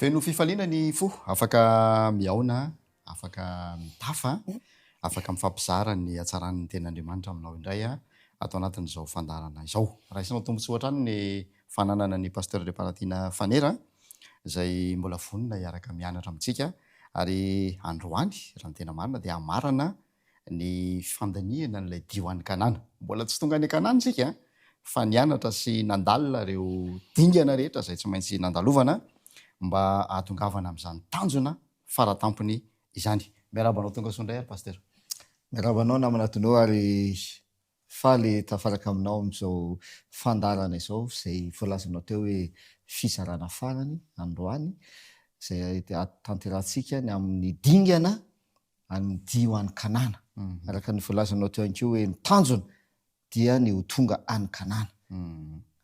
Feno fifaliana ny fo, afaka miaona, afaka mitafa, afaka mifampizara ny hatsaran'ny ten'Andriamanitra aminao indray atao anatin'izao fandarana izao. Raha isanao tombontsoa hatrany ny fananana ny pasteur Reparatiana Fanera izay mbola vonona hiaraka mianatra amintsika ary androany raha ny tena marina dia hamarana ny fandaniana n'ilay dioan'ny Kanana. Mbola tsy tonga any Kanana isika fa nianatra sy nandalina ireo dingana rehetra izay tsy maintsy nandalovana mba ahatongavana amin'izany tanjona faratampony izany. Miarabanao tonga soa indray ary pasteur. Miarabanao namana tonao ary faly tafaraka aminao amin'izao fandarana izao izay voalazanao teo hoe fizarana farany androany izay tanterantsika ny amin'ny dingana amin'ny dio an'ny Kanana. Araka ny voalazanao teo ihany koa hoe ny tanjona dia ny ho tonga an'ny Kanana.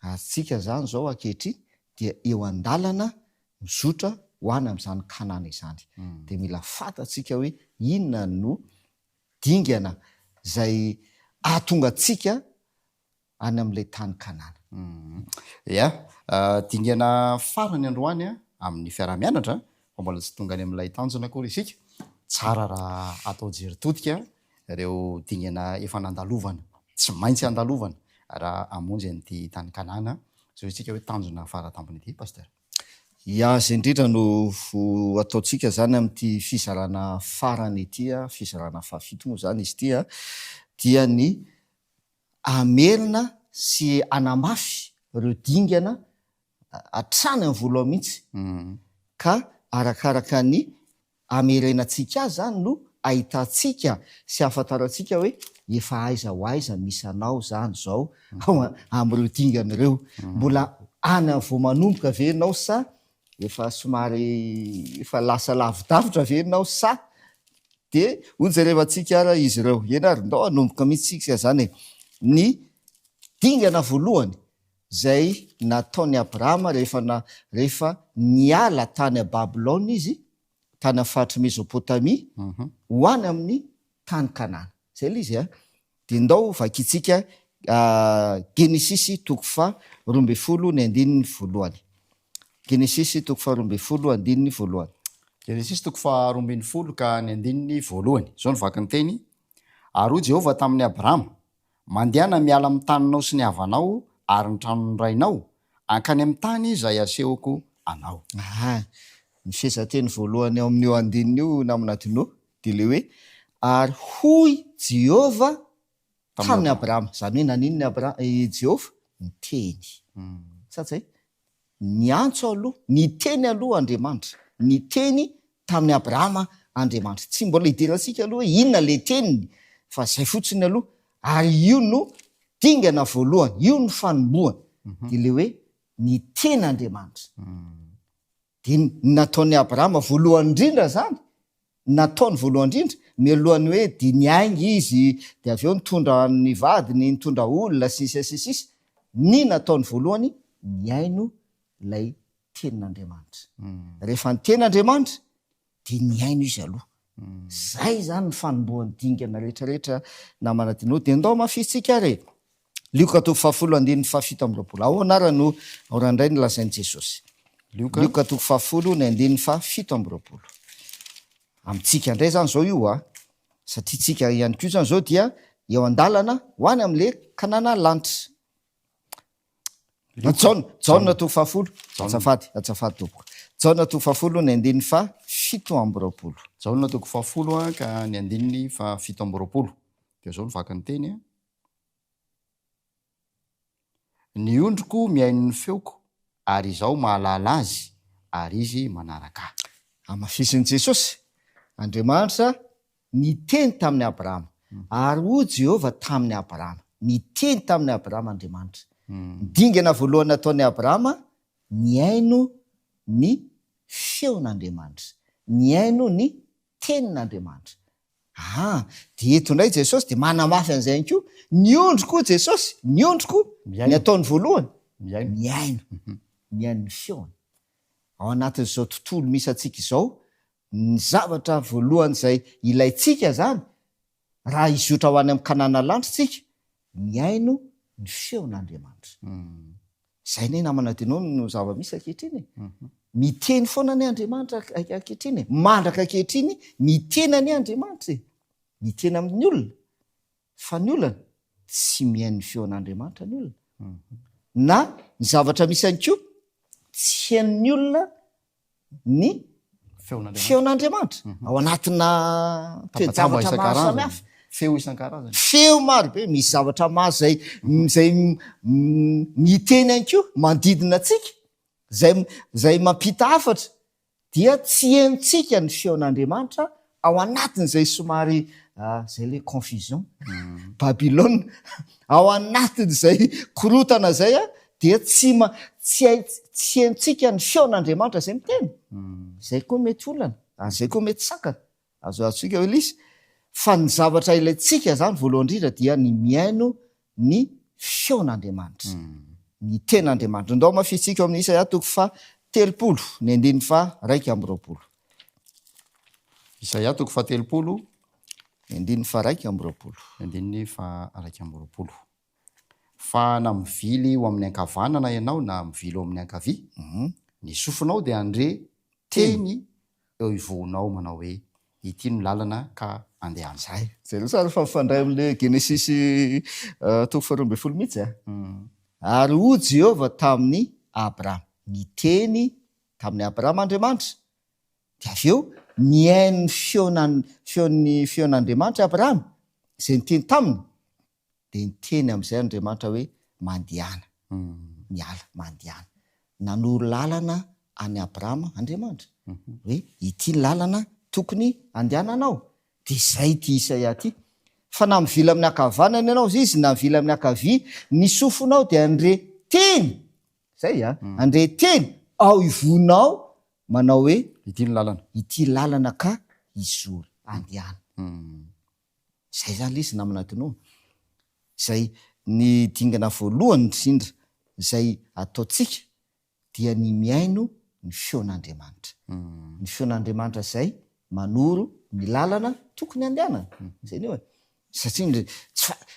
Atsika zany zao ankehitriny dia eo an-dalana mizotra ho any amin'izany Kanana izany. Dia mila fantatsika hoe inona no dingana izay ahatonga antsika any amin'ilay tany Kanana. Dingana farany androany amin'ny fiarah-mianatra fa mbola tsy tonga any amin'ilay tanjona akory isika. Tsara raha atao jeritodika ireo dingana efa nandalovana, tsy maintsy andalovana raha amonjy an'ity tany Kanana zao isika hoe tanjona faratampony ity pasteur. Zay indrindra no ataontsika zany amin'ity fizarana farany ity, fizarana fahafito moa zany izy ity, dia ny amerina sy anamafy ireo dingana hatrany amin'ny voalohany mihitsy. Ka arakaraka ny amerenantsika azy zany no ahitantsika sy ahafantarantsika hoe efa aiza ho aiza misy anao zany zao amin'ireo dingana ireo. Mbola any vao manomboka ve ianao sa efa somary efa lasa lavidavitra ve ianao sa dia hojerevantsika ara izy ireo. Eny ary ndao hanomboka mihitsy sika zany ny dingana voalohany izay nataon'ny Abrahama rehefa niala tany Babilona izy, tany amin'ny faritry Mesopotamia, ho any amin'ny tany Kanana. Zay ilay izy dia ndao vakitsika Genesisy 12:12. Genesisy 12:12. Genesisy 12:12 ka ny 1:1. Zao ny vaky ny teny: ary hoy Jehovah tamin'ny Abrahama, mandehana miala amin'ny taninao sy ny havanao ary ny tranon'irainao ankany amin'ny tany izay asehoko anao. Ny fihezanteny voalohany ao amin'io andininy io naminatinao dia le hoe ary hoy Jehovah tamin'ny Abrahama. Zany hoe nanino ny Jehovah? Niteny. Satsy ny antso aloha, niteny aloha Andriamanitra, niteny tamin'ny Abrahama Andriamanitra. Tsy mbola hidirantsika aloha hoe inona le teniny fa zay fotsiny aloha. Ary io no dingana voalohany, io no fanombohany. Dia le hoe niteny Andriamanitra. Dia nataon'ny Abrahama voalohany indrindra zany, nataony voalohany indrindra mialohan'ny hoe dia niainga izy, dia avy eo nitondra ny vadiny, nitondra olona sisa. Ny nataony voalohany niaino ilay tenin'Andriamanitra. Rehefa ny tenin'Andriamanitra dia niaino izy aloha. Zay zany ny fanombohan'ny dingana rehetrarehetra namanadinao. Dia ndao mafisitsika ary Lioka 12:17. Ao anara no ao randray ny lazain'i Jesosy. Lioka 12:17. Amintsika indray zany zao io satria tsika ihany koa zany zao dia eo an-dalana ho any amin'le Kanana lanitra. Jaona 12:10. Atsafady tompoko. Jaona 12:17. Jaona 12:10 ka ny 17. Dia zao ny vaky ny teny: ny ondriko mihaino ny feoko ary izaho mahalala azy ary izy manaraka. Amafisin'i Jesosy, Andriamanitra niteny tamin'ny Abrahama ary hoy Jehovah tamin'ny Abrahama. Niteny tamin'ny Abrahama Andriamanitra. Dingana voalohany nataon'ny Abrahama, niaino ny feon'Andriamanitra, niaino ny tenin'Andriamanitra. Dia eto indray Jesosy dia manamafy an'izay ihany koa. Ny ondriko Jesosy, ny ondriko ny ataony voalohany miaino ny feony. Ao anatin'izao tontolo misy antsika izao, ny zavatra voalohany izay ilayntsika zany raha izotra ho any amin'ny Kanana lanitra tsika, miaino ny feon'Andriamanitra. Zay ne namana tenao no zava-misy ankehitriny. miteny foana ny Andriamanitra ankehitriny mandraka ankehitriny mitena ny Andriamanitra mitena amin'ny olona fa ny olona tsy mihain'ny feon'Andriamanitra ny olona na ny zavatra misy any koa tsy hain'ny olona ny feon'Andriamanitra ao anatina toe-javatra maro samihafa feo isan-karazany feo maro be misy zavatra maro zay miteny any koa mandidina atsika zay mampita hafatra dia tsy henontsika ny feon'Andriamanitra ao anatin'izay somary zay le confusion Babylone ao anatin'izay korotana zay dia tsy henontsika ny feon'Andriamanitra zay miteny zay koa mety olana zay koa mety sakana azo atsika Elisy fa ny zavatra ilayntsika zany voalohany indrindra dia ny miaino ny feon'Andriamanitra ny ten'Andriamanitra ndao mafitsika amin'ny Isaia 30:1-2. Isaia 30:1-2. Fa na mivily ho amin'ny ankavanana ianao na mivily ho amin'ny ankavia ny sofinao dia andre teny eo ivonao manao hoe ity no lalana ka andehana zay lo sara fa mifandray am'le Genesis 12 mihitsy ary ho Jehova tamin'ny Abrahama niteny tamin'ny Abrahama Andriamanitra de avy eo niaino feon'Andriamanitra Abrahama zay niteny taminy de niteny am'izay Andriamanitra hoe mandehana miala mandehana nanoro lalana any Abrahama Andriamanitra hoe ity lalana tokony andehananao de zay ty Isaia ty fa na mivily amin'ny ankavanana ianao izy na mivily amin'ny ankavia ny sofinao de andre teny zay andre teny ao ivonao manao hoe ity lalana ka izory andehana zay zany izy namanatino zay ny dingana voalohany indrindra zay ataotsika dia ny miaino ny feon'Andriamanitra ny feon'Andriamanitra zay manoro ny lalana tokony andehanana zay ny hoe satria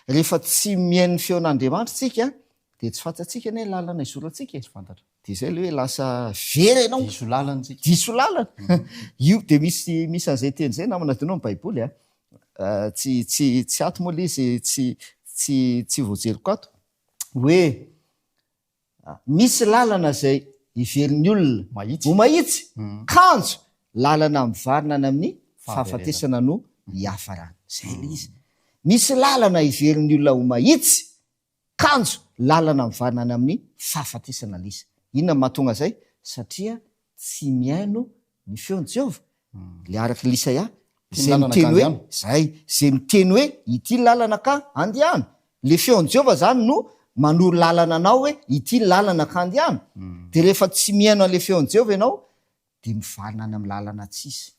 rehefa tsy miaino ny feon'Andriamanitra tsika de tsy fantatsika ny lalana izoro atsika de zay le hoe lasa vera ianao diso lalana io de misy an'izay teny zay namana dinao ny baiboly tsy ato moa le izy tsy voajeriko ato hoe misy lalana zay iverin'ny olona ho mahitsy kanjo lalana mivarina any amin'ny fahafatesana no hiafarana zay le izy misy lalana iverin'ny olona ho mahitsy kanjo lalana mivarina any amin'ny fahafatesana liza inona mahatonga zay satria tsy miaino ny feon'i Jehova le araky l'Isaia zay miteny hoe ity lalana ka andehana le feon'i Jehova zany no manoro lalana anao hoe ity lalana ka andehana de rehefa tsy miaino an'le feon'i Jehova ianao de mivarina any amin'ny lalana tsisy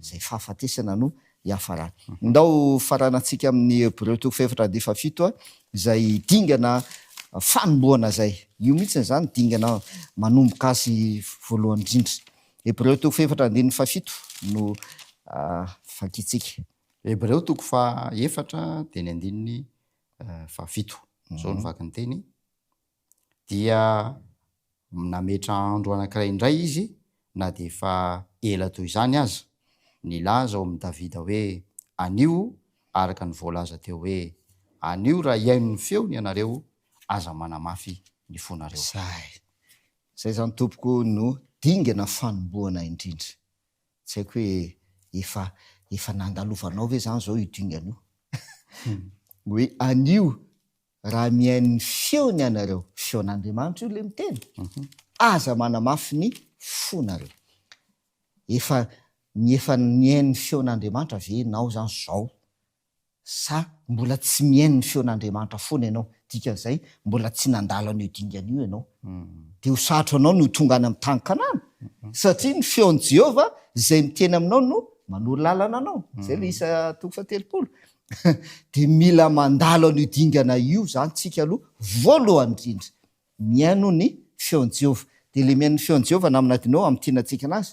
zay fahafatesana no hiafarana ndao faranatsika amin'ny Hébreu 4:7 zay dingana fanomboana zay io mihitsy zany dingana manomboka azy voalohany indrindra Hébreu 4:7 no fakitsika Hébreu 4:7 zao ny vaky ny teny dia nametra andro anankiray indray izy na de efa ela toy izany aza nilaza ao amin'ny Davida hoe anio araka ny voalaza teo hoe anio raha iaino ny feony ianareo aza manamafy ny fonareo zay zany tompoko no dingana fanomboana indrindra tsy haiko hoe efa nandalovanao ve zany zao idingana io hoe anio raha mihaino ny feony ianareo feon'Andriamanitra io le miteny aza manamafy ny fonareo efa mihaino ny feon'Andriamanitra ve nao zany zao sa mbola tsy mihaino ny feon'Andriamanitra foana ianao dikan'izay mbola tsy nandalo an'io dingana io ianao de ho sarotro anao no tonga any amin'ny tany Kanana satria ny feon'i Jehova zay miteny aminao no manoro lalana anao zay le isa 3:30 de mila mandalo an'io dingana io zany tsika aloha voalohany indrindra miaino ny feon'i Jehova de le miaino ny feon'i Jehova naminadinao amin'ny tianantsika anazy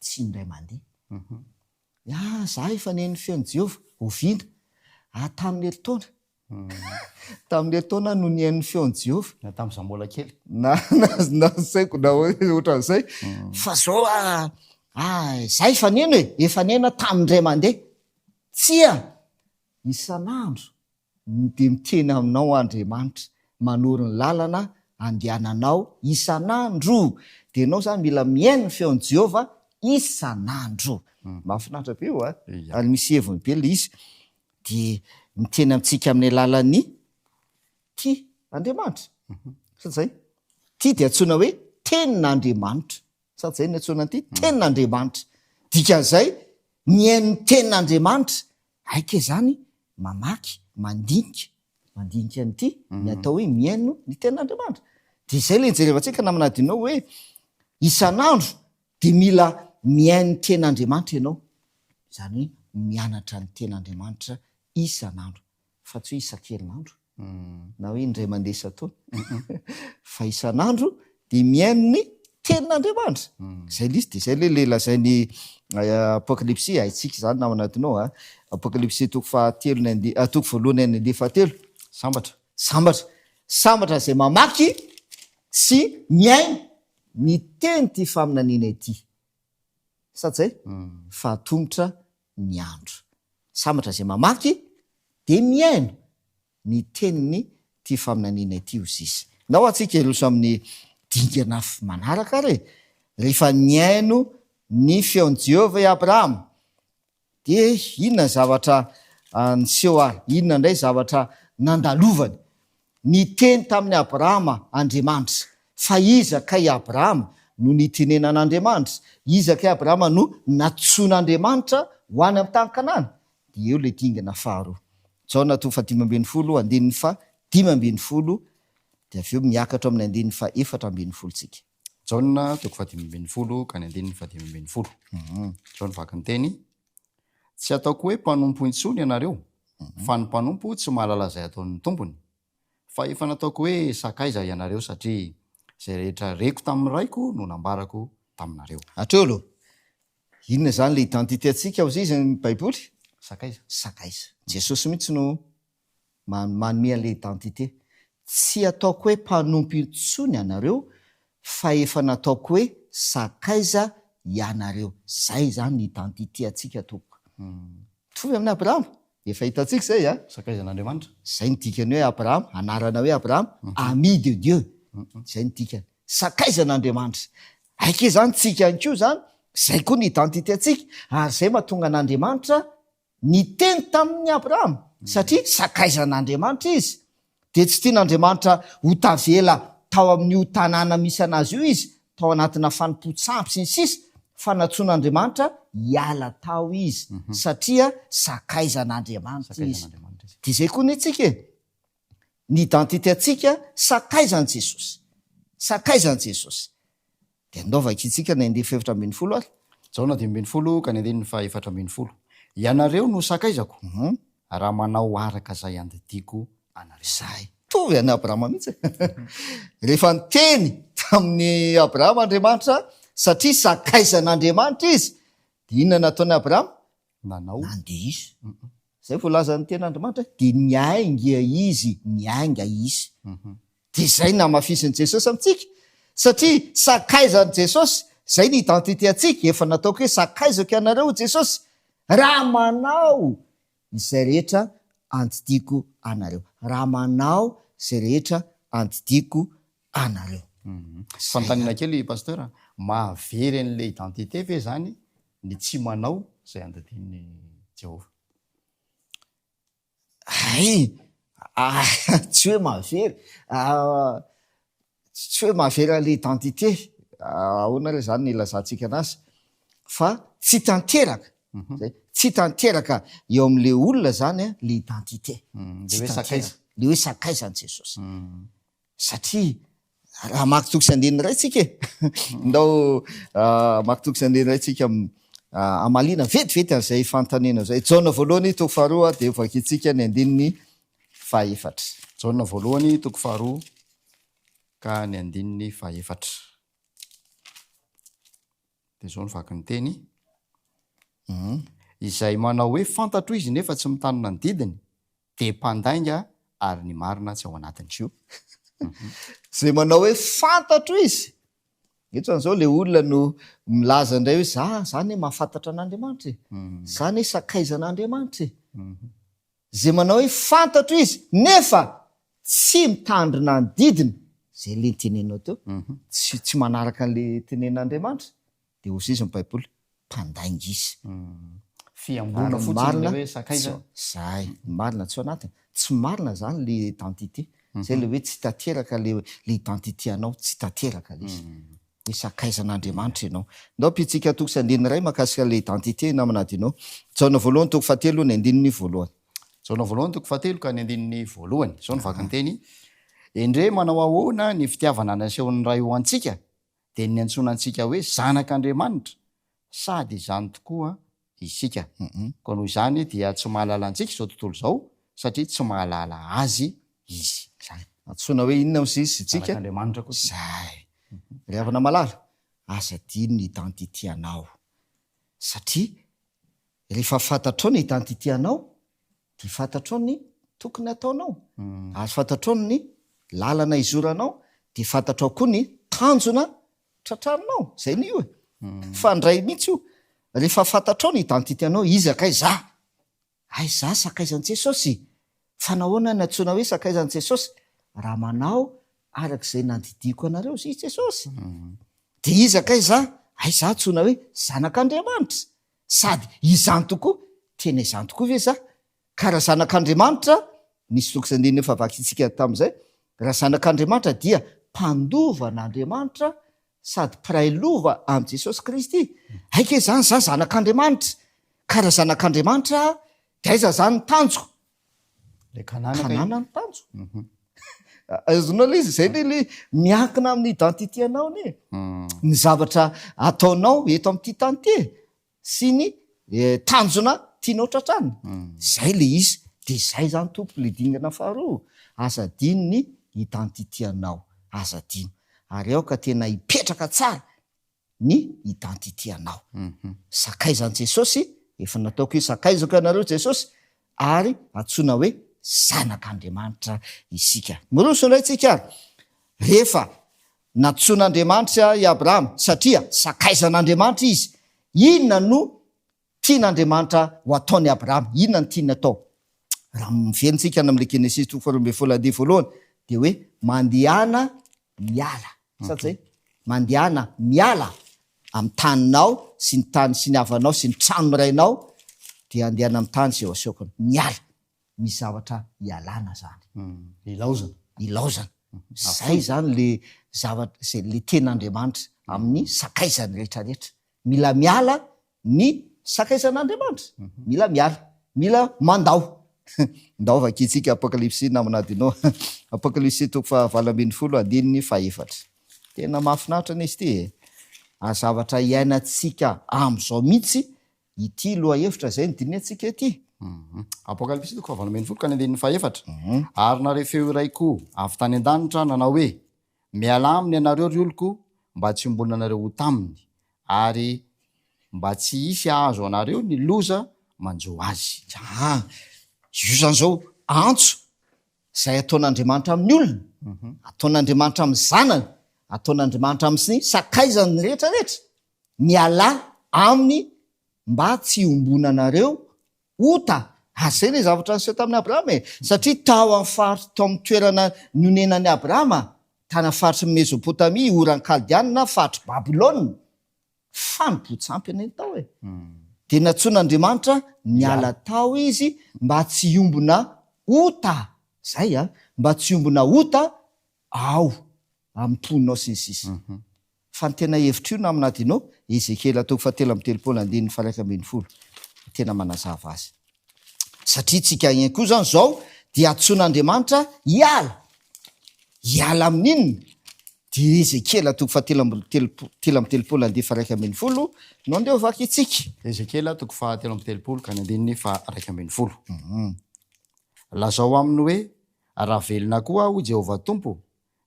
tsy indray mandeha za efa nihaino ny feon'i Jehova oviana tamin'ny eritaona tamin'le taona no nihain'ny feon'i Jehova na tamin'izao mbola kely na saiko na hoe ohatran'izay fa zao zay faneno efa nena tamindray mandeha tsia isan'andro de miteny aminao Andriamanitra manorony lalana andehananao isan'andro de anao zany mila miaino ny feon'i Jehova isan'andro mahafinaritra be io ary misy heviny be le izy de miteny amintsika amin'ny alalan'ny ty Andriamanitra satria ty de antsoina hoe tenin'Andriamanitra satria ny antsoina ty tenin'Andriamanitra dikan'izay mihaino ny tenin'Andriamanitra aika zany mamaky mandinika nyty ny atao hoe mihaino ny tenin'Andriamanitra de izay le nijerevantsika namanadinao hoe isan'andro de mila mihaino ny tenin'Andriamanitra ianao zany hoe mianatra ny tenin'Andriamanitra isan'andro fa tsy hoe isan-kerinandro na hoe indray mandeha isataona fa isan'andro de mihaino ny tenin'Andriamanitra zay lizy de zay le lazainy apokalipsy haitsika zany namanatinao apokalipsy toko voalohany andeha fahatelo sambatra zay mamaky sy miaino ny teny ty faminaniana ity satria fahatongotra ny andro sambatra zay mamaky de miaino ny teniny ty faminaniana ity ozisy nao atsika iloso amin'ny dingana manaraka re rehefa niaino ny feon'i Jehova i Abrahama de inona zavatra niseho ary inona indray zavatra nandalovany ny teny tamin'ny Abrahama Andriamanitra fa izaka i Abrahama no nitenenan'Andriamanitra izaka i Abrahama no natsoan'Andriamanitra ho any amin'ny tany Kanana de eo le dingana faharoa Jaona 5:15 de avy eo miakatra amin'ny 4:14 tsika Jaona 5:15 ka ny 15:15 Jaona vaky ny teny tsy ataoko hoe mpanompo intsony ianareo fa ny mpanompo tsy mahalala zay ataon'ny tompony fa efa nataoko hoe sakaiza ianareo satria zay rehetra reko tamin'ny raiko no nambarako taminareo atreo aloha inona zany le identité atsika aozy ny baiboly sakaiza Jesosy mihitsy no manome an'le identité tsy ataoko hoe mpanompo intsony ianareo fa efa nataoko hoe sakaiza ianareo zay zany ny identité atsika toko tovy amin'ny Abrahama efa hitantsika zay sakaizan'Andriamanitra zay ny dikany hoe Abrahama anarana hoe Abrahama ami de Dieu zay ny dikany sakaizan'Andriamanitra aike zany tsika any ko zany zay koa ny identité atsika ary zay mahatonga an'Andriamanitra ny teny tamin'ny Abrahama satria sakaizan'Andriamanitra izy de tsy tian'Andriamanitra ho tavela tao amin'io tanàna misy anazy io izy tao anatina fanompo-tsampy sy ny sisa fa natsoan'Andriamanitra hiala tao izy satria sakaizan'Andriamanitra izy de zay koa ny atsika ny identité atsika sakaizan Jesosy de andaovaka itsika ny 4:12 ary Jaona 10:12 ka ny 4:12 ianareo no sakaizako raha manao araka zay andidiko anareo zay tovy any Abrahama mihitsy rehefa niteny tamin'ny Abrahama Andriamanitra satria sakaizan'Andriamanitra izy de inona nataony Abrahama nandeha izy zay voalaza ny ten'Andriamanitra de niainga izy de zay namafisin'i Jesosy amitsika satria sakaizan'i Jesosy zay ny identité atsika efa nataoko hoe sakaizako ianareo Jesosy raha manao izay rehetra antidiko anareo fantanina kely pasteur mahavery an'le identité ve zany ny tsy manao zay andadin'ny Jehova tsy hoe mahavery an'le identité ahoana re zany ny lazantsika anazy fa tsy tanteraka eo am'le olona zany le identité le hoe sakaizan'i Jesosy satria raha maky toko sy andeny ray tsika ndao maky toko sy andeny ray tsika amalina vetivety an'izay fantanena zay Jaona 1:2 de vakitsika ny 4 Jaona 1:2 ka ny 4 de zao ny vaky ny teny izay manao hoe fantatro izy nefa tsy mitanona ny didiny de mpandainga ary ny marina tsy ao anatiny. zay manao hoe fantatro izy etran'izao le olona no milaza indray hoe zany hoe mahafantatra an'Andriamanitra zany hoe sakaizan'Andriamanitra zay manao hoe fantatro izy nefa tsy mitandrina ny didiny zay le tenenao teo tsy manaraka an'le tenen'Andriamanitra de osy izy ny baiboly mpandainga izy fiambona fotsiny hoe sakaizana zay marina tsy ao anatiny tsy marina zany le identité zay le hoe tsy tanteraka le identité anao tsy tanteraka le izy hoe sakaizan'Andriamanitra ianao ndao pitsika toko sy andininy ray makasika le identité namanadinao jaona voalohany toko fahatelo ny andininy voalohany jaona voalohany toko fahatelo ka ny andininy voalohany zao ny vaky ny teny endre manao ahoana ny fitiavana nasehon'ny ray ho antsika de ny antsoina antsika hoe zanak'Andriamanitra sady izany tokoa isika ko noho izany dia tsy mahalala antsika zao tontolo zao satria tsy mahalala azy izy zay antsoina hoe inona msy izy tsika Andriamanitra koa zay rehavana malala aza dino ny identité anao satria rehefa fantatrao ny identité anao de fantatrao ny tokony ataonao azy fantatrao ny lalana izoranao de fantatrao koa ny tanjona tratrarinao zay ny io fandray mihitsy io rehefa fantatrao ny identité anao izy akay za ay za sakaizan'i Jesosy fanahoana ny antsoina hoe sakaizan'i Jesosy raha manao arak'izay nandidiko anareo zy Jesosy de izy akay za ay za antsoina hoe zanak'Andriamanitra sady izany tokoa tena izany tokoa ve za ka raha zanak'Andriamanitra nisy toko sandiny efa vakitsika tam'izay raha zanak'Andriamanitra dia mpandovan'Andriamanitra sady prailova am' Jesosy Kristy aike zany za zanak'Andriamanitra ka raha zanak'Andriamanitra de aiza zany ny tanjoko le kanana ny tanjo azonao le izy zay le miankina amin'ny identité anao ny zavatra ataonao eto am'ty tante sy ny tanjona tianao tratrany zay le izy de zay zany tompo le dingana faharoa aza dino ny identité anao aza dino ary ao ka tena hipetraka tsara ny identité anao sakaizan'i Jesosy efa nataoko hoe sakaizako ianareo Jesosy ary antsoina hoe zanak'Andriamanitra isika miroso indray tsika rehefa natsoin'Andriamanitra i Abrahama satria sakaizan'Andriamanitra izy inona no tian'Andriamanitra ho ataony Abrahama inona ny tiany atao raha mivenitsika any am'le Genesis toko faharoa folo andiny voalohany de hoe mandehana miala sady zay mandehana miala amin'ny taninao sy ny tany sy ny havanao sy ny trano mirainao de andehana amin'ny tany zay aseokany miala misy zavatra ialana zany ilaozana zay zany le zavatra zay le ten'Andriamanitra amin'ny sakaizany rehetrarehetra mila miala ny sakaizan'Andriamanitra mila miala mila mandao ndao vakitsika apokalipsy namanadinao apokalipsy toko fahavalo ambin'ny folo andininy fahaefatra tena mahafinaritra ny izy ty azavatra iainantsika am'izao mihitsy ity loha hevitra zay ny diny antsika ity apokalipsy toko fahavalo ambin'ny folo ka ny andininy fahaefatra ary narefeo iray koa avy tany an-danitra nanao hoe miala aminy ianareo ry oloko mba tsy hombolina anareo ho taminy ary mba tsy hisy azo anareo ny loza manjo azy io zany zao antso zay ataon'Andriamanitra amin'ny olona ataon'Andriamanitra amin'ny zanany ataon'Andriamanitra amin'sy sakaizany rehetrarehetra miala aminy mba tsy hombonanareo ota azay le zavatra nyseho tamin'ny Abrahama satria tao amin'ny faritra tao amin'ny toerana nonenan'ny Abrahama tana faritry ny Mesopotamia oran'ny Kaldiana faritry Babilôna fanompontsampy any tao de natsoin'Andriamanitra miala tao izy mba tsy ombona ota zay mba tsy ombona ota ao am'ponao sy ny sisy fa ny tena hevitra io na aminadinao Ezekela toko fahatelo amby telopolo andininy faraika ambin'ny folo tena manazava azy satria tsika igny koa zany zao dia atsoin'Andriamanitra iala amin'inona de Ezekela toko fahatelo amby telopolo andiny faraika ambin'ny folo no andeo vaky itsika Ezekela toko fahatelo amby telopolo ka ny andininy faraika ambin'ny folo lazao aminy hoe raha velona koa ho Jehovah Tompo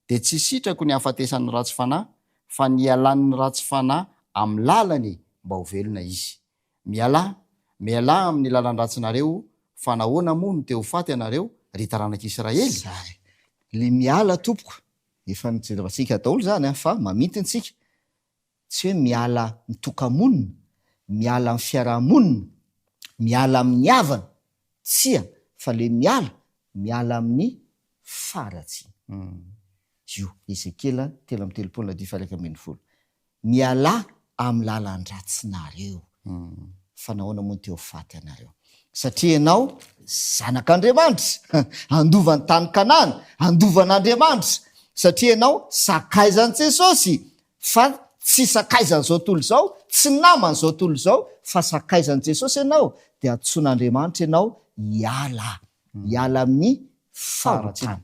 de tsy sitrako ny hafatesan'ny ratsy fanahy fa ny ialan'ny ratsy fanahy amin'ny lalany mba ho velona izy miala amin'ny lalan'ny ratsinareo fa nahoana moa no te ho faty anareo ry taranak'Israely. Zay le miala tompoko efa nijerevantsika daholo zany fa mamintiny tsika tsy hoe miala mitokamonina, miala amin'ny fiarahamonina, miala amin'ny havana tsia fa le miala amin'ny faratsy. Io Ezekela 3:1-1. Miala amin'ny lalan-dratsinareo fa nahoana moa ny teo faty anareo satria ianao zanak'Andriamanitra andova ny tany Kanana, andovan'Andriamanitra satria ianao sakaizan'i Jesosy fa tsy sakaizan'izao tontolo izao, tsy naman'izao tontolo izao fa sakaizan'i Jesosy ianao dia antsoin'Andriamanitra ianao hiala amin'ny faratsiny.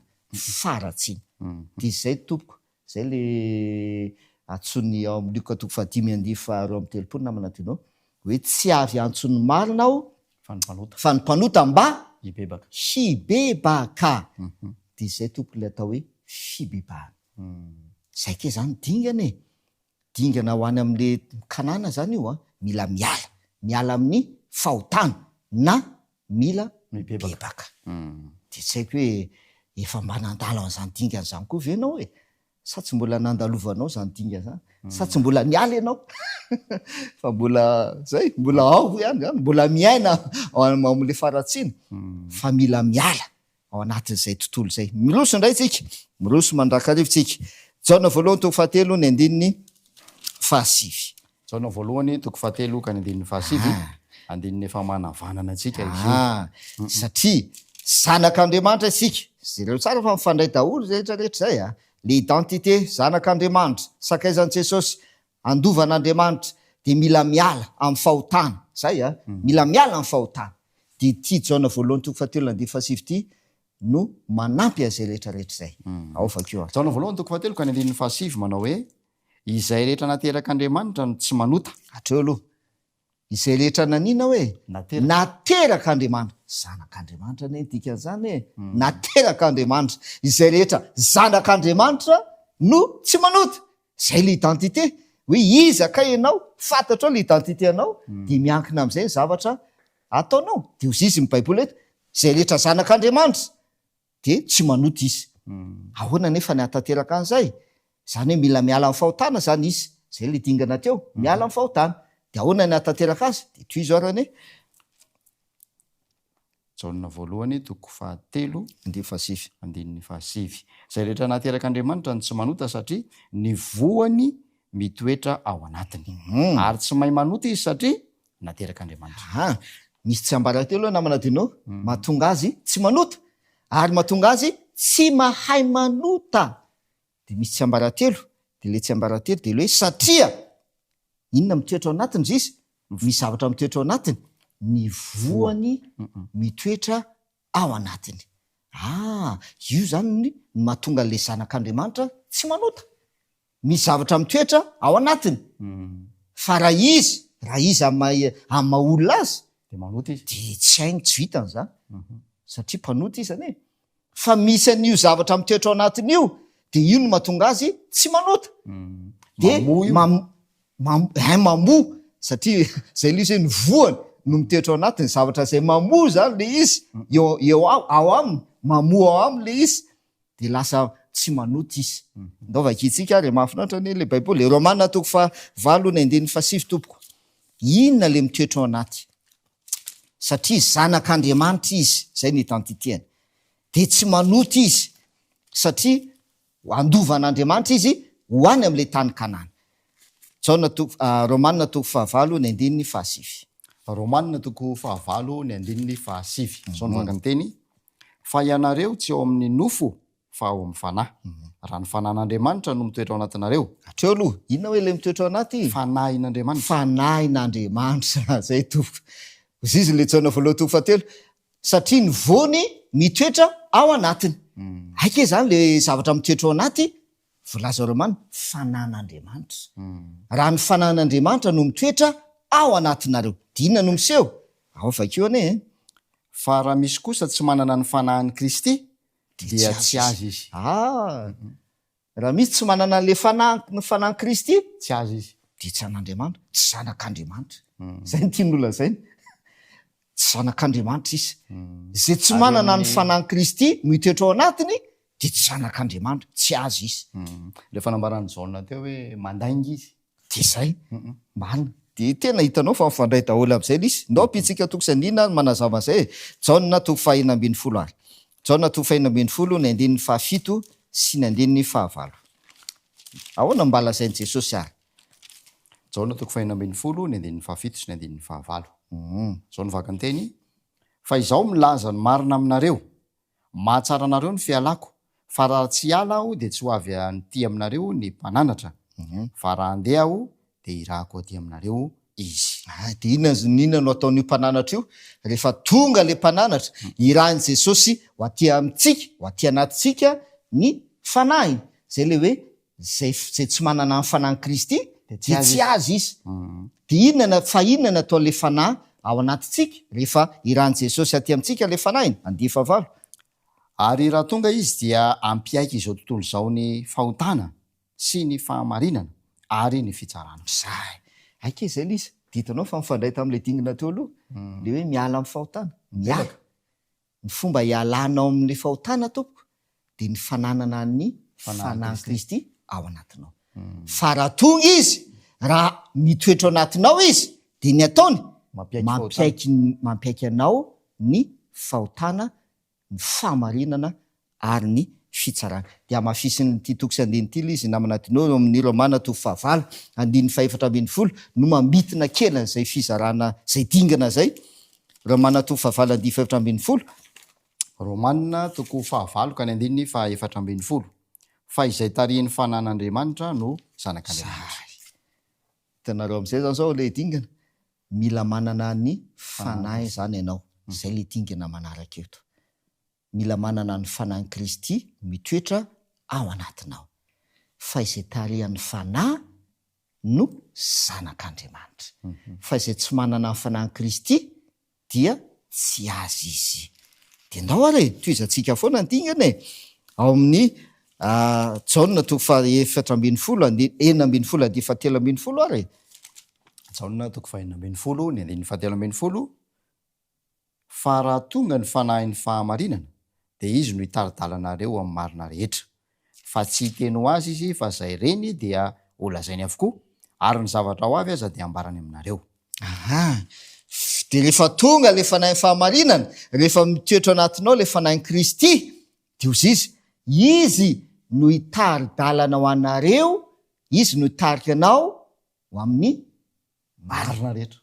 Dia zay tompoko, zay le antsony ao amin'ny Luka 5:2-3 namana tenao hoe tsy avy antsony marina aho fa ny mpanota mba hibebaka. Dia zay tompoko le atao hoe fibebahana. Zay ke zany dingana ho any amin'le Kanana zany io mila miala amin'ny fahotana na mila mibebaka. Dia tsy haiko hoe efa mba nandalo an'izany dingana zany koa ve ianao sa tsy mbola nandalovanao zany dingana zany, sa tsy mbola niala ianao fa mbola ao ihany zany, mbola miaina amin'le faratsiana fa mila miala ao anatin'izay tontolo zay. Miroso indray tsika, miroso mandrakarivotsika. Jaona voalohany toko 7:7-7. Jaona voalohany toko 7:7-7 andininy efa manavanana antsika satria zanak'Andriamanitra isika zay tsara fa mifandray daholo rehetrarehetra zay le identité zanak'Andriamanitra, sakaizan'i Jesosy, andovan'Andriamanitra dia mila miala amin'ny fahotana zay mila miala amin'ny fahotana. Dia ty Jaona voalohany toko 7:7 no manampy azay rehetrarehetra zay. Ao vakeo Jaona voalohany toko 7:7 manao hoe izay rehetra naterak'Andriamanitra no tsy manota. Hatreo aloha izay rehetra nanina hoe naterak'Andriamanitra, zanak'Andriamanitra ne dikan'izany naterak'Andriamanitra, izay rehetra zanak'Andriamanitra no tsy manota. Zay le identité hoe iza ka ianao, fantatra ao le identité anao dia miankina amin'izay zavatra ataonao. Dia ozy izy ny Baiboly eto izay rehetra zanak'Andriamanitra dia tsy manota izy. Ahoana nefa ny hatanteraka an'izay? Zany hoe mila miala amin'ny fahotana zany izy. Zay le dingana teo, miala amin'ny fahotana. Dia ahoana ny hatanteraka azy? Dia toy izy arany Jaona voalohany toko 7:7. Zay rehetra naterak'Andriamanitra no tsy manota satria ny voany mitoetra ao anatiny. Ary tsy mahay manota izy satria naterak'Andriamanitra. Misy tsy ambaratelo namana dinao mahatonga azy tsy manota ary mahatonga azy tsy mahay manota. Dia misy tsy ambaratelo, dia le tsy ambaratelo dia le hoe satria inona mitoetra ao anatiny izy? Misy zavatra mitoetra ao anatiny, ny voany mitoetra ao anatiny. Io zany ny mahatonga le zanak'Andriamanitra tsy manota. Misy zavatra mitoetra ao anatiny. Fa raha izy amin'ny maha-olona azy dia manota izy. Dia tsy hainy, tsy vitany zany. Satria mpanota izy zany fa misy an'io zavatra mitoetra ao anatiny io dia io no mahatonga azy tsy manota. Dia mamoa satria zay le izy hoe ny voany no mitoetra ao anatiny, zavatra zay mamoa zany le izy eo ao aminy, mamoa ao aminy le izy dia lasa tsy manota izy. Ndao vakitsika ary mahafinaritra le Baiboly. Romanina toko 8:7 tompoko. Inona le mitoetra ao anaty? Satria zanak'Andriamanitra izy, zay ny identitény. Dia tsy manota izy satria andovan'Andriamanitra izy ho any amin'le tany Kanana. Romanina toko 9:7. Romanina toko 9:7. Zao ny vangany teny: fa ianareo tsy ao amin'ny nofo fa ao amin'ny fanahy. Raha ny fanahin'Andriamanitra no mitoetra ao anatinareo. Hatreo aloha, inona hoe le mitoetra ao anaty? Fanahin'Andriamanitra. Fanahin'Andriamanitra zay tompoko. Ozy izy le Jaona voalohany toko 7 satria ny voany mitoetra ao anatiny. Aike zany le zavatra mitoetra ao anaty, volaza Romanina, fanahin'Andriamanitra. Raha ny fanahin'Andriamanitra no mitoetra ao anatinareo, dia inona no miseho? Ao vakeo fa raha misy kosa tsy manana ny fanahin'i Kristy dia tsy azy izy. Raha misy tsy manana an'le fanahin'i Kristy tsy azy izy dia tsy an'Andriamanitra, tsy zanak'Andriamanitra. Zay ny tian'olona zay. tsy zanak'andriamanitra izy zay tsy manana ny fanahy Kristy mitoetra ao anatiny de tsy zanak'andriamanitra, tsy azy izy. Le fanambarany jaona teo hoe mandainga izy De zay marina de tena hitanao fa mifandray daholo am'izay l izy. Ndao pitsika toko sy andina manazava zay Jaona toko 2:15 ary Jaona toko 2:15 ny andininy 7 sy ny andininy 9. Ahoana mbala zainy Jesosy ary jaona toko 2:15 ny andininy 7 sy ny andininy 9. Zao nivaka ny teny: fa izaho milaza ny marina aminareo, mahatsara anareo ny fialako, fa raha tsy ala aho de tsy ho avy an'ty aminareo ny mpananatra, fa raha andeha aho de irahako aty aminareo izy. De inona no ataon'io mpananatra io? Rehefa tonga le mpananatra irahiny Jesosy ho aty amintsika, ho aty anatintsika ny fanahy. Zay le hoe zay tsy manana ny fanahy Kristy de tsy azy izy. De inona ataon'le fanahy ao anatintsika rehefa irahiny Jesosy aty amintsika le fanahiny? 9. Ary raha tonga izy dia ampiaiky izao tontolo izao ny fahotana sy ny fahamarinana ary ny fitsarana. Zay aike zay l izy ditanao fa mifandray tam'le dingina teo aloha le hoe miala amin'ny fahotana, miala ny fomba hialanao amin'le fahotana tompoko de ny fananana ny fanahy Kristy ao anatinao. Fa raha tonga izy, raha mitoetra ao anatinao izy de ny ataony mampiaiky anao ny fahotana, ny fahamarinana ary ny fitsarana. De amafisiny ty toko sy andiny ty l izy namanatino amin'ny Romana toko 9 andiny 4:12 no mambitina kelany zay fizarana zay dingana zay. Romana toko 9 andiny 4:12. Romana toko 9 ka ny andininy 4:12. Fa izay tarihin'ny fanan'Andriamanitra no zanak'Andriamanitra. Hitanareo am'izay zany zao le dingana mila manana ny fanahy zany ianao. Zay le dingana manaraka eto. Mila manana ny fanahy Kristy mitoetra ao anatinao. Fa izay tarihan'ny fanahy no zanak'Andriamanitra. Fa izay tsy manana ny fanahy Kristy dia tsy azy izy. De ndao ary toizantsika foana ny dingana e. Ao amin'ny Jaona toko 4:12 andiny 4:17 andiny 17 ary. Jaona toko 4:17 ny andininy 17. Fa raha tonga ny fanahin'ny fahamarinana de izy no hitaridalanareo amin'ny marina rehetra, fa tsy hiteny ho azy izy fa zay reny dia ho lazainy avokoa, ary ny zavatra ho avy aza de ambarany aminareo. De rehefa tonga le fanahin'ny fahamarinana, rehefa mitoetra anatinao le fanahin'ny Kristy, de ozy izy no hitaridalana ho anareo, izy no hitarika anao ho amin'ny marina rehetra.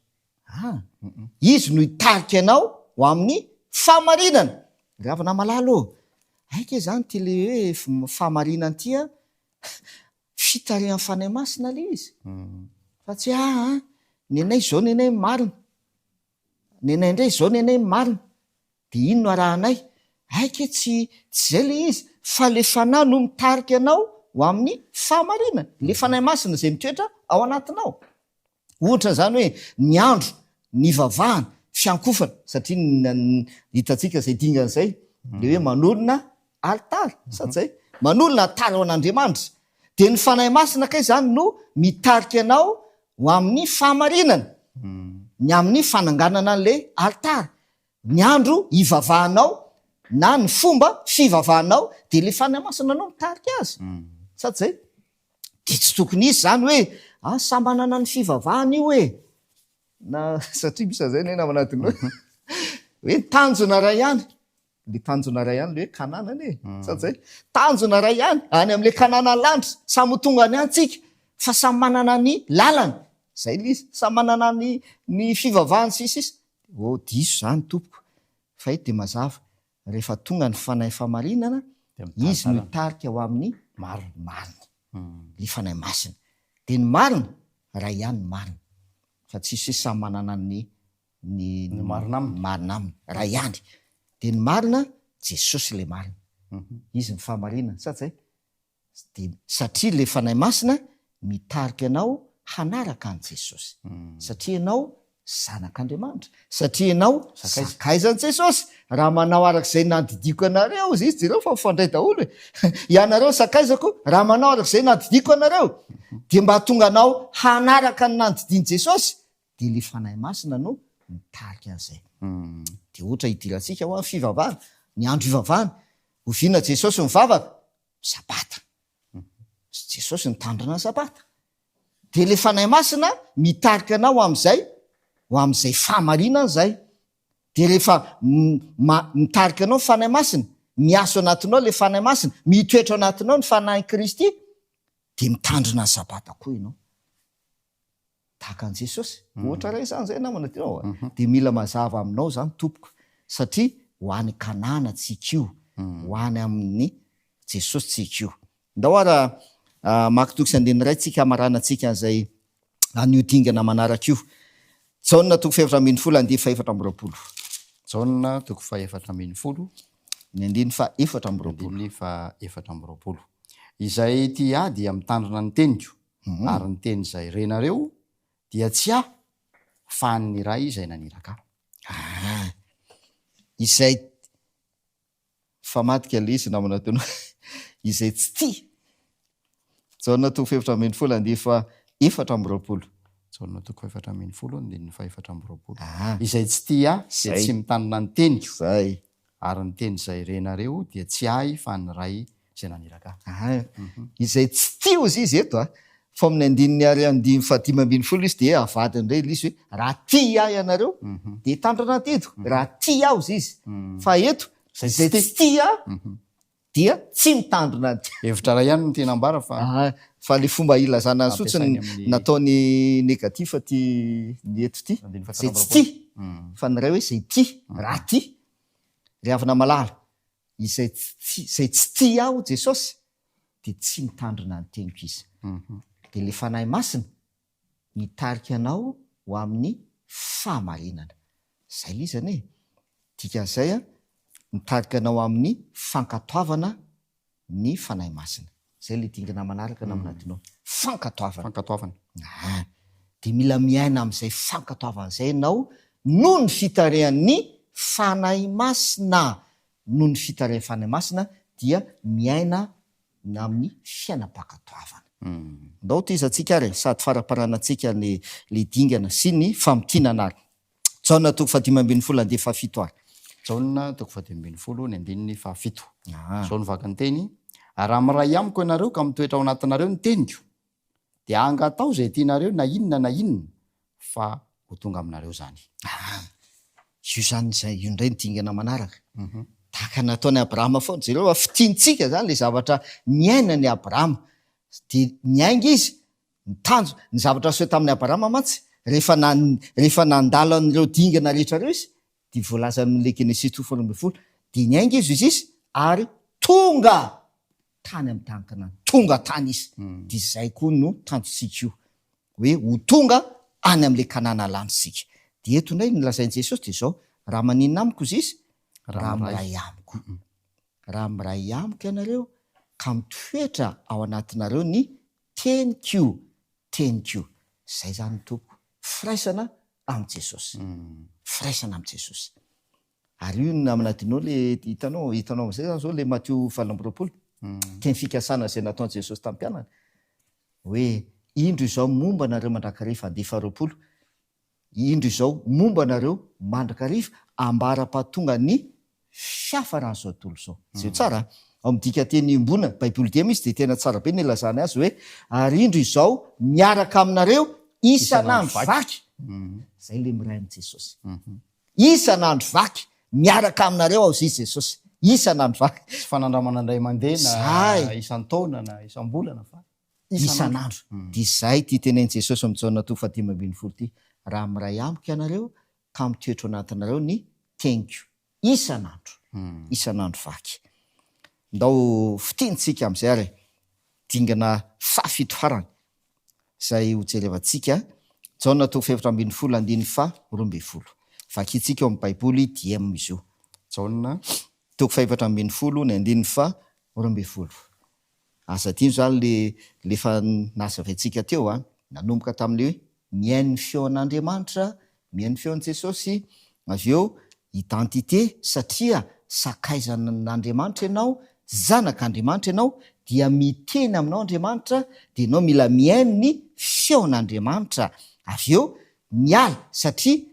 Izy no hitarika anao ho amin'ny fahamarinana. Ravana malalo aike zany ty le hoe fahamarinana tya fitarihan'ny fanahy masina le izy. Fa tsy ny anay zao ny anay marina, ny anay indray zao ny anay marina, de ino no arahanay? Aike tsy zay le izy, fa le fanahy no mitarika anao ho amin'ny fahamarinana, le fanahy masina zay mitoetra ao anatinao. Ohatra zany hoe ny andro, ny vavahana, fiankofana, satria hitatsika zay dingana zay le hoe manolona altara, sady zay manolona altara ao an'Andriamanitra. De ny fanahy masina kay zany no mitarika anao ho amin'ny fahamarinana, ny amin'ny fananganana an'le altara, ny andro hivavahanao na ny fomba fivavahanao de le fanahy masina no mitarika azy, sady zay de tsy tokony izy zany hoe sambanana ny fivavahana io na satria bisa zay na manatiny hoe tanjona ray ihany, le tanjona ray ihany le hoe kananany sady zay tanjona ray ihany any am'le kananany lanitra, samy tonga any antsika fa samy manana ny lalany, zay le izy samy manana ny fivavahany sisy. Diso zany tompoko, fa ito de mazava rehefa tonga ny fanahy fahamarinana, izy no hitarika ho amin'ny marina, le fanahy masina. De ny marina ray ihany marina, fa tsisy hoe samy manana ny marina aminy ray ihany. De ny marina Jesosy le marina, izy ny fahamarinana, sady zay de satria le fanahy masina mitarika anao hanaraka an' Jesosy, satria anao zanak'Andriamanitra, satria anao sakaizan'i Jesosy. Raha manao arak'izay nadidiko anareo izy jereo fa mifandray daholo ianareo sakaizako, raha manao arak'izay nadidiko anareo de mba tonga anao hanaraka ny nandidiny Jesosy, de le fanahy masina no mitarika an'izay. De ohatra hidirantsika ho amin'ny fivavahana, ny andro ivavahana, oviana Jesosy mivavaka, sabata. Jesosy nitandrina ny sabata. De le fanahy masina mitarika anao am'izay fahamarinana zay. De rehefa mitarika anao ny fanahy masina, miaso anatinao le fanahy masina, mitoetra anatinao ny fanahy Kristy, de mitandrina ny sabata koa ianao. Tahaka an' Jesosy. Ohatra ray zany zay namana tinao. De mila mazava aminao zany tompoko, satria ho any kanana tsika io, ho any amin'ny Jesosy tsika io. Ndao ara maki toko sy andiny ray tsika amarana tsika an'izay an'io dingana manaraka io. Jaona toko faefatra ambin'ny folo andiny faefatra amby roapolo. Jaona toko faefatra ambin'ny folo ny andiny fa efatra amby roapolo. andiny fa efatra amby roapolo. Izay ty dia mitandrina ny teniko, ary ny teny izay renareo dia tsy fa ny ray izay naniraka. Izay famatika le izy namana tono izay tsy tia. Jaona toko faefatra ambin'ny folo andiny fa efatra amby roapolo. Jaona toko faefatra ambin'ny folo andiny fa efatra amby roapolo. Izay tsy tia dia tsy mitandrina ny teniko, zay. Ary ny teny izay renareo dia tsy fa ny ray izay naniraka. Izay tsy tia ozy izy eto fa amin'ny andininy ary andiny fa dimy ambin'ny folo izy de avadiny ray izy hoe raha tia ahy ianareo de tandrina teto, raha tia aho izy. Fa eto zay tsy tia dia tsy mitandrina. Hevitra ray ihany no tena ambara fa le fomba ilazana sotsiny nataony negatif ty ny eto ty, zay tsy tia fa ny ray hoe zay tia, raha tia ry havana malala, izay tsy tia aho Jesosy de tsy mitandrina ny teniko izy. De le fanahy masina mitarika anao ho amin'ny fahamarinana. Zay lizany e. Dikan'izay mitarika anao amin'ny fankatoavana ny fanahy masina. Zay le dingana manaraka naminatinao. Fankatoavana. De mila miaina amin'izay fankatoavana zay ianao noho ny fitarehan'ny fanahy masina. Noho ny fitarehan'ny fanahy masina dia miaina amin'ny fiainam-pankatoavana. Ndao ty izantsika ary sady faraparanantsika le dingana sy ny famitianana ary. Jaona toko fadimy ambin'ny folo andiny fahafito ary. Jaona toko fadimy ambin'ny folo ny andininy fahafito. Zao ny vakany teny: raha miray amiko ianareo ka mitoetra ao anatinareo ny teniko, dia angatao zay tianareo na inona fa ho tonga aminareo zany. Io zany zay io ndray ny dingana manaraka. Tahaka nataony Abrahama foana jereo fitiantsika zany le zavatra miaina ny Abrahama. De miainga izy mitanjo ny zavatra aseho tamin'ny Abrahama mantsy rehefa nandalo an'ireo dingana rehetrareo izy de voalaza amin'le Genesis 3:12 de niainga izy ary tonga tany amin'ny tany Kanana, tonga tany izy. De zay koa no tanjosika io hoe ho tonga any amin'le Kanana lanitsika. De eto ndray nilazain'i Jesosy de zao: raha maninona amiko izy raha miray amiko. Raha miray amiko ianareo ka mitoetra ao anatinareo ny teniko. Zay zany toko firaisana amin'i Jesosy. Firaisana amin'i Jesosy. Ary io naminatinao le hitanao am'izay zany zao le Matthieu 7:20. Teny fikasana zay nataon'i Jesosy tamin'ny mpianany hoe indro izao momba anareo mandrakariva andefa 20. Indro izao momba anareo mandrakariva ambara-pahatonga ny fiafaran'izao tontolo zao. Zay tsara. Ao amin'ny dika teny imbona Baiboly dia misy de tena tsara be ny ilazana azy hoe ary indro izao miaraka aminareo isan'andro vaky. Zay le miray amin'i Jesosy. Isan'andro vaky miaraka aminareo ao izy Jesosy. Isan'andro vaky. Tsy fanandramanandray mandeha na isan-taona na isam-bolana fa isan'andro. De zay ty tenen'i Jesosy amin'ny Jaona toko fadimy ambin'ny folo ty: raha miray amiko ianareo ka mitoetra anatinareo ny teniko. Isan'andro vaky. Ndao fitiantsika amin'izay ary dingana fahafito farany zay hojerevantsika. Jaona toko faefatra ambin'ny folo andiny fa 12. Vakitsika eo amin'ny Baiboly DM izy io. Jaona toko faefatra ambin'ny folo ny andiny fa 12. Asa dino zany lefa nazavaintsika teo nanomboka tamin'le hoe miaino ny feon'Andriamanitra, miaino ny feon'i Jesosy, avy eo identité, satria sakaizan'Andriamanitra ianao, zanak'Andriamanitra ianao, dia miteny aminao Andriamanitra, dia ianao mila miaino ny feon'Andriamanitra. Avy eo miala, satria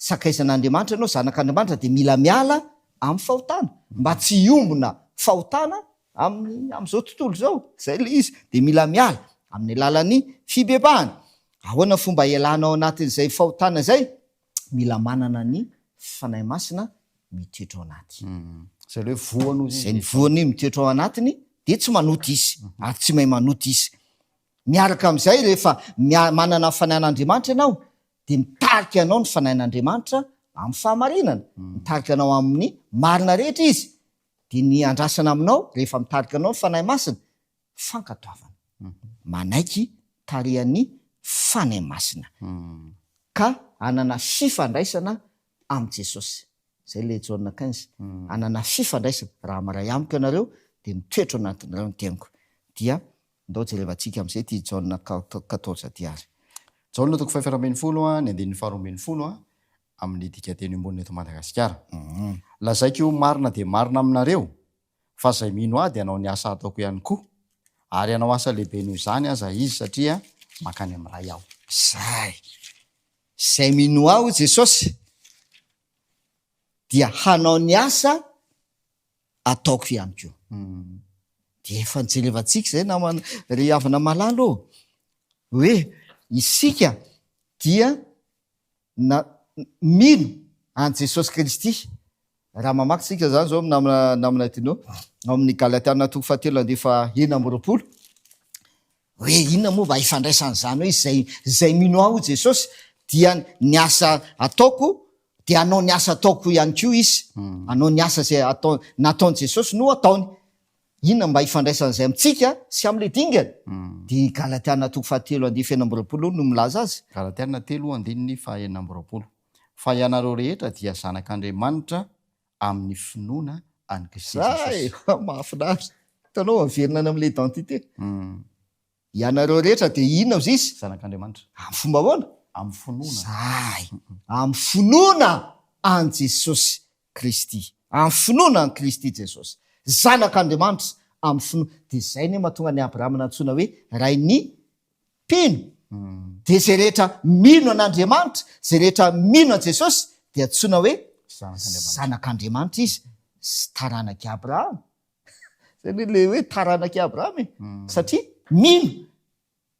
sakaisan'Andriamanitra ianao zanak'Andriamanitra de mila miala amin'ny fahotana mba tsy iombona fahotana am'izao tontolo zao zay le izy de mila miala amin'ny alalan'ny fibebahana. Ahoana fomba ialanao anatin'izay fahotana zay? Mila manana ny fanahy masina mitoetra ao anaty. Zay hoe voano izy. Zay ny voany mitoetra ao anatiny de tsy manoty izy ary tsy mahay manoty izy. Miaraka amin'izay rehefa manana ny fanahin'Andriamanitra ianao de mitarika anao ny fanahin'Andriamanitra amin'ny fahamarinana, mitarika anao amin'ny marina rehetra izy. De ny andrasana aminao rehefa mitarika anao ny fanahy masina fankatoavana. Manaiky tarihan'ny fanahy masina. Ka anana fifandraisana amin'ny Jesosy. Zay le Jaona 15. Anana fifandraisana raha maray amiko ianareo de mitoetra ao anatin'ireo ny teniko. Dia ndao jerevantsika amin'izay ty Jaona 14 diary. Jaona 5:20 ny andininy 12 amin'ny dikateny amboniny eto Madagasikara. Lazaiko marina de marina aminareo fa zay mino ahy de anao ny asa ataoko ihany koa ary anao asa lehibe noho izany aza izy satria makany amin'ray aho. Zay mino aho Jesosy dia hanao ny asa ataoko ihany koa. De efa nijerevantsika zay namana ry havana malalo hoe isika dia mino an Jesosy Kristy. Raha mamaky tsika zany zao namina tino amin'ny Galatiana 7:20 hoe inona moa mba ifandraisan'izany hoe zay mino aho Jesosy dia ny asa ataoko de anao ny asa ataoko ihany koa izy. Anao ny asa zay nataony Jesosy no ataony. Inona mba ifandraisan'izay amintsika sy am'le dingana? De Galatiana 7:20 no milaza azy. Galatiana 3:20 fa ianareo rehetra dia zanak'Andriamanitra amin'ny finoana any Kristy Jesosy. Mahafinaritra. Hitanao averina am'le identité. Ianareo rehetra de inona izy? Zanak'Andriamanitra. Amin'ny fomba ahoana? Amin'ny finoana. Amin'ny finoana an Jesosy Kristy. Amin'ny finoana an Kristy Jesosy. Zanak'Andriamanitra amin'ny finoana. De zay ne mahatonga ny Abrahama nantsona hoe ray ny mpino. De zay rehetra mino an'Andriamanitra, zay rehetra mino an Jesosy de antsona hoe zanak'Andriamanitra izy. Taranaky Abrahama. Zay le hoe taranaky Abrahama satria mino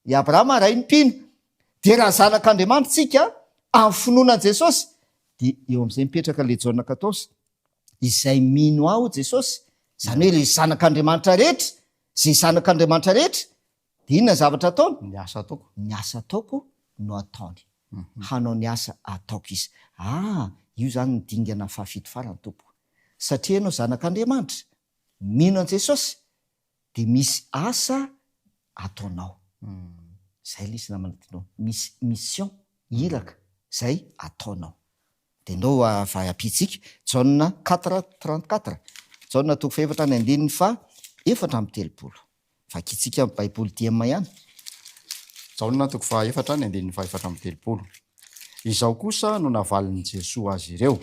i Abrahama ray ny mpino. De raha zanak'Andriamanitra tsika amin'ny finoana an Jesosy de eo am'izay mipetraka le Jaona 14 izay mino aho Jesosy. Zany hoe le zanak'Andriamanitra rehetra, zay zanak'Andriamanitra rehetra de inona zavatra ataony? Ny asa ataoko. Ny asa ataoko no ataony. Hanao ny asa ataoko izy. Io zany ny dingana fahafito farany tompo. Satria ianao zanak'Andriamanitra mino an Jesosy de misy asa ataonao. Zay le izy namana tinao. Misy mission iraka zay ataonao. De ndao vahy ampitsika Jaona 4:34. Jaona 4:4-30. Vakitsika amin'ny Baiboly DM ihany. Jaona 4:4-30. Izao kosa no navalin'i Jesoa azy ireo.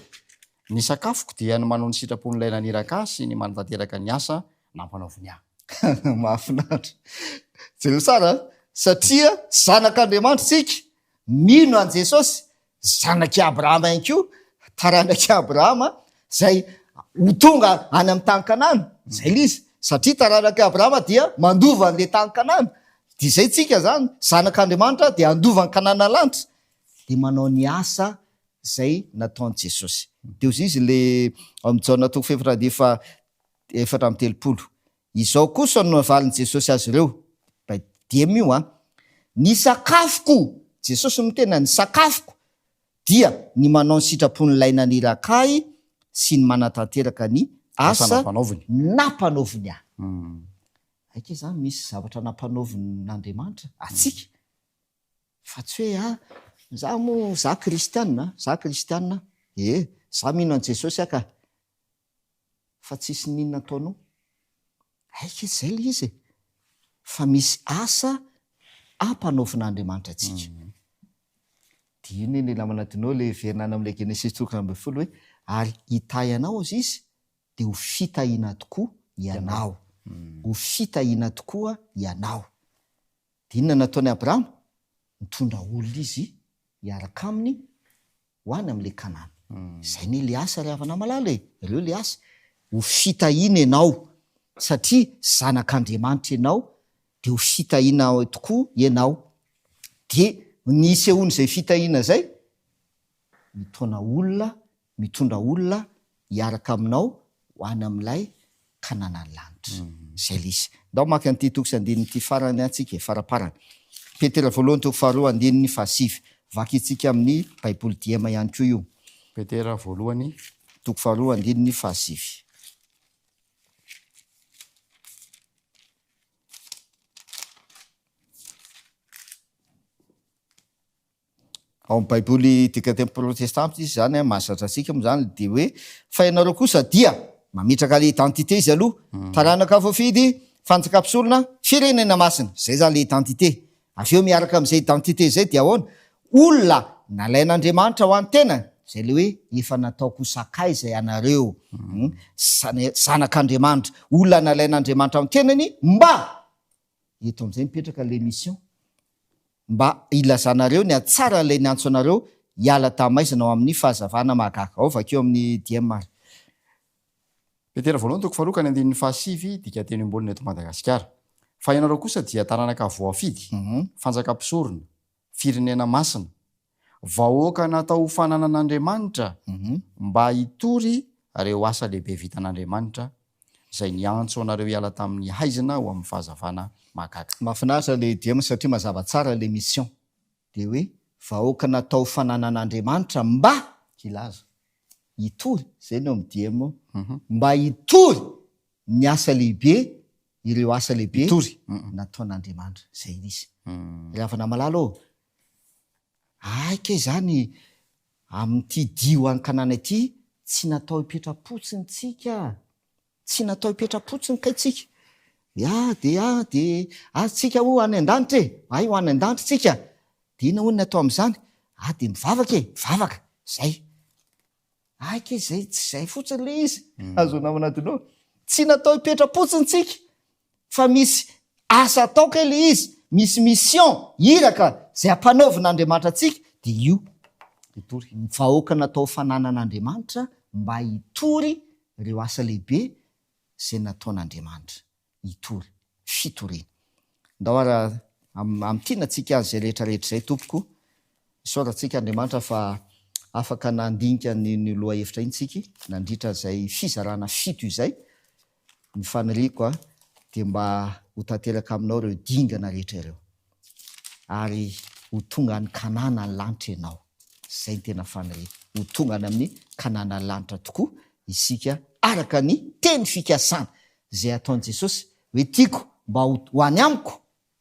Ny sakafoko dia ny manao ny sitrapony ilay naniraka sy ny manatanteraka ny asa nampanaoviny ahy. Mahafinaritra. Jereo sara satria zanak'Andriamanitra tsika mino an Jesosy, zanaky Abrahama ihany koa, taranaky Abrahama zay ho tonga any amin'ny tany Kanana. Zay le izy. Satria taranaky Abrahama dia mandova an'le tany Kanana. De zay tsika zany zanak'Andriamanitra de andova ny Kanana lanitra. De manao ny asa zay nataony Jesosy. Teo izy le amin'ny Jaona 4:4-30. Izao kosa no navalin'i Jesosy azy ireo. Diem io ny sakafoko. Jesosy no tena ny sakafoko dia ny manao ny sitrapony ilay nanirakahy sy ny manatanteraka ny asa nampanaoviny ahy. Aika zany misy zavatra nampanaovin'Andriamanitra atsika. Fa tsy hoe za kristianina, za mino an Jesosy aka. Fa tsisy ninona ataonao. Aika zay le izy. Fa misy asa ampanaovin'Andriamanitra atsika. De io ne namanatinao le verinana am'le Genesis 3:20 hoe ary hitayanao izy de ho fitahiana tokoa ianao. Ho fitahiana tokoa ianao. De inona nataony Abrahama? Nitondra olona izy hiaraka aminy hoany am'le kanana zay ny le asa ry havana malala ireo le asa ho fitahina ianao satria zanak'Andriamanitra ianao de ho fitahina tokoa ianao de nisy ehony zay fitahina zay mitondra olona hiaraka aminao ho any am'ilay kananany lanitra zay le izy ndao maky an'ity toko sy andininy farany atsika faraparany Petera voalohany toko faharoa andininy fahasivy vaky itsika amin'ny baiboly diema ihany koa io Petera voalohany toko faharoa andininy fahasivy ao amin'ny baiboly dikatemy protestante izy zany mahazatra atsika moa zany de hoe fa ianareo kosa dia mametraka le identité izy aloha taranaka voafidy fanjakam-pisorona firenena masina zay zany le identité avy eo miaraka am'izay identité zay de ahoana olona nalain'Andriamanitra ho any tena zay le hoe efa nataoko sakay zay anareo zanak'Andriamanitra olona nalain'Andriamanitra amin'ny tenany mba eto am'izay mipetraka le mission mba ilazanareo ny atsara lay ny antso anareo hiala tamaizana ao amin'ny fahazavana mahagaga ao vakeo amin'ny diemary Petera voalohany toko faharoa ny andininy fahasivy dika teny ambolona eto Madagasikara fa ianareo kosa dia taranaka voafidy fanjakam-pisorona firenena masina vahoaka natao fananan'Andriamanitra mba hitory reo asa lehibe vitan'Andriamanitra zay niantso anareo hiala tamin'ny haizina ho amin'ny fahazavana mahagaga mahafinaritra le diema satria mazava tsara le mission de hoe vahoaka natao fananan'Andriamanitra mba kilaza hitory zay no amin'ny diema mba hitory ny asa lehibe ireo asa lehibe hitory nataon'Andriamanitra zay izy rehavana malala ô aika zany amin'ity dio any kanana ity tsy natao hipetrapotsiny tsika tsy natao hipetrapotsiny kaitsika de tsika ho any an-danitra ay ho any an-danitra tsika de ina hoy ny atao am'izany de mivavaka zay aika zay tsy zay fotsiny le izy azo namanatino tsy natao hipetrapotsiny tsika fa misy asa atao kay le izy misy mission iraka zay ampanaovan'Andriamanitra atsika de io vahoaka natao fananan'Andriamanitra mba hitory reo asa lehibe zay nataon'Andriamanitra hitory fitorena ndao ara am'tiana tsika azy zay rehetrarehetra zay tompoko isaoratsika Andriamanitra fa afaka nandinika ny loha hevitra iny tsika nandritra zay fizarana fito izay ny faniriko de mba ho tanteraka aminao reo dingana rehetra ireo ary ho tonga ny kanana ny lanitra ianao zay ny tena faniriko ho tonga ny amin'ny kanana ny lanitra tokoa isika araka ny teny fikasana zay ataon'i Jesosy hoe tiako mba ho any amiko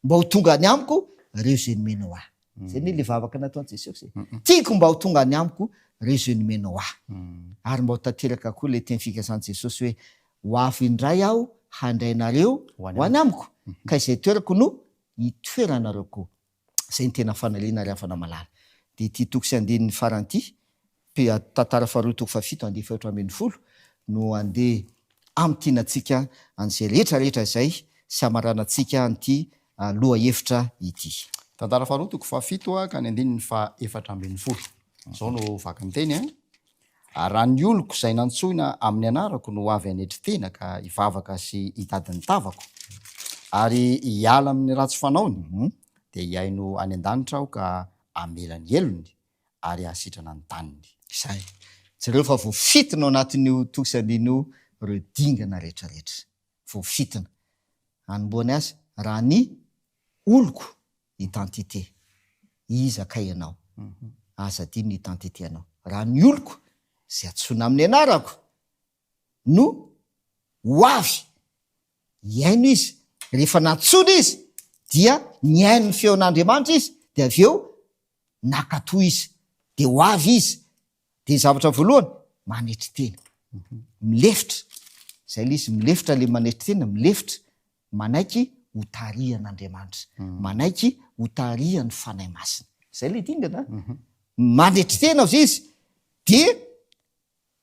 mba ho tonga any amiko reo zay nomena ahy zay ny le vavaka nataon'i Jesosy tiako mba ho tonga any amiko reo zay nomena ahy ary mba ho tanteraka koa le teny fikasan'i Jesosy hoe ho avy indray aho handrainareo ho any amiko ka izay toerako no hitoeranareo koa zay ny tena fanaliana ry havana malala de ty toko sy andininy faranty tantara faharoa toko fafito andeha efatra ambin'ny folo no andeha am'tianatsika an'izay rehetrarehetra zay sy amaranantsika an'ity loha hevitra ity tantara faharoa toko fafito ka ny andininy fa efatra ambin'ny folo zao no vaky ny teny raha ny oloko zay nantsoina amin'ny anarako no avy anetry tena ka hivavaka sy hitadiny tavako ary hiala amin'ny ratsy fanaony de hiaino any an-danitra aho ka amelany elony ary hasitrana ny taniny zay jereo fa voafitina ao anatin'io toko sy andinio reo dingana rehetrarehetra voafitina anomboany azy raha ny oloko identité izaka ianao aza dimy ny identité anao raha ny oloko zay atsona amin'ny anarako no ho avy hiaino izy rehefa natsona izy dia niaino ny feon'Andriamanitra izy de avy eo nakatoa izy de ho avy izy de zavatra voalohany manetry tena milefitra zay le izy milefitra le manetry tena milefitra manaiky ho tarihan'Andriamanitra manaiky ho tarihan'ny fanahy masina zay le dingana manetry tena azy izy de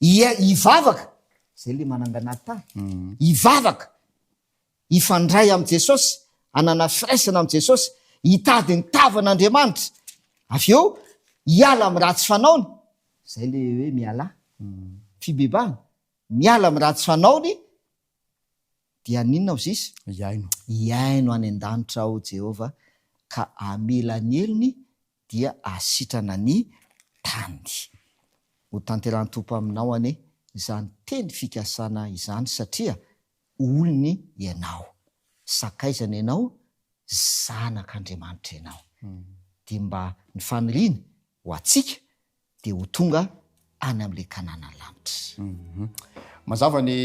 hivavaka zay le manangana tany hivavaka hifandray am' Jesosy anana firaisana am' Jesosy hitady ny tavan'Andriamanitra avy eo hiala amy ratsy fanaony zay le hoe miala fibebahana miala mi ratsy fanaony dia ninona o zisy iaino iaino any an-danitra ao Jehova ka amela ny elony dia asitrana ny tany ho tanterahany tompo aminao ane izany teny fikasana izany satria olony ianao sakaizana ianao zanak'Andriamanitra ianao dia mba ny faniriana ho atsika dia ho tonga any amin'le kanana lanitra mazava ny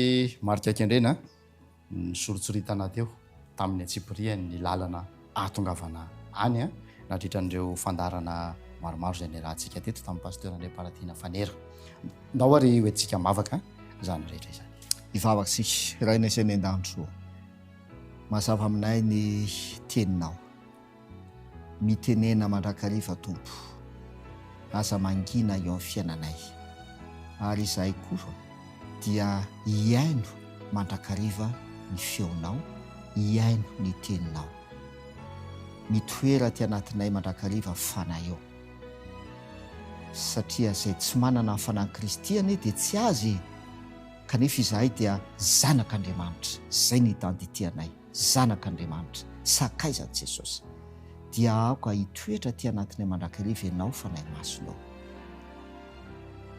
marika kendrena ny soritsoritana teo tamin'ny Atsipria ny lalana atongavana any a nadritran'ireo fandarana maromaro zay ny rahantsika teto tamin'ny pasteur André Paratina Fanera ndao ary hoentsika mavaka zany rehetra izany ivavaka sika raha inaisany an-danitro mazava aminay ny teninao mitenena mandrakariva tompo aza mangina eo amin'ny fiainanay ary izahay koa dia iaino mandrakariva ny feonao iaino ny teninao mitoera ty anatinay mandrakariva fanahy eo satria zay tsy manana ny fanahy Kristy ane dia tsy azy kanefa izahay dia zanak'Andriamanitra zay ny identitéanay zanak'Andriamanitra sakaizan'i Jesosy dia aoka hitoetra ty anatinay mandrakariva ianao fanahy masonao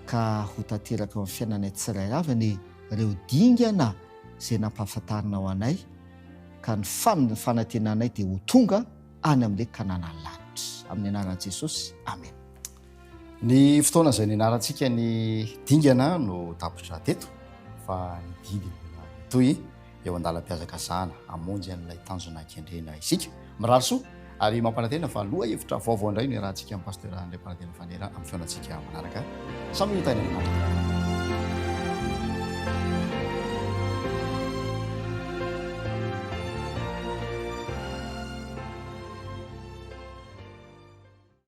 ka ho tanteraka eo amin'ny fiainanay tsirairay avy ireo dingana zay nampahafantarinao anay ka ny fanantenanay dia ho tonga any amin'le kanana lanitra amin'ny anaran'i Jesosy amen. Ny fotoana izay nianarantsika ny dingana no tapitra teto fa ny didy toy eo andalam-piazakazahana amonjy an'ilay tanjona kendrena isika mirary soa ary mampanantena fa loha hevitra vaovao indray ny rahantsika amin'ny pasteur André Paratina Fanera amin'ny feonantsika manaraka samy mitany ny manaraka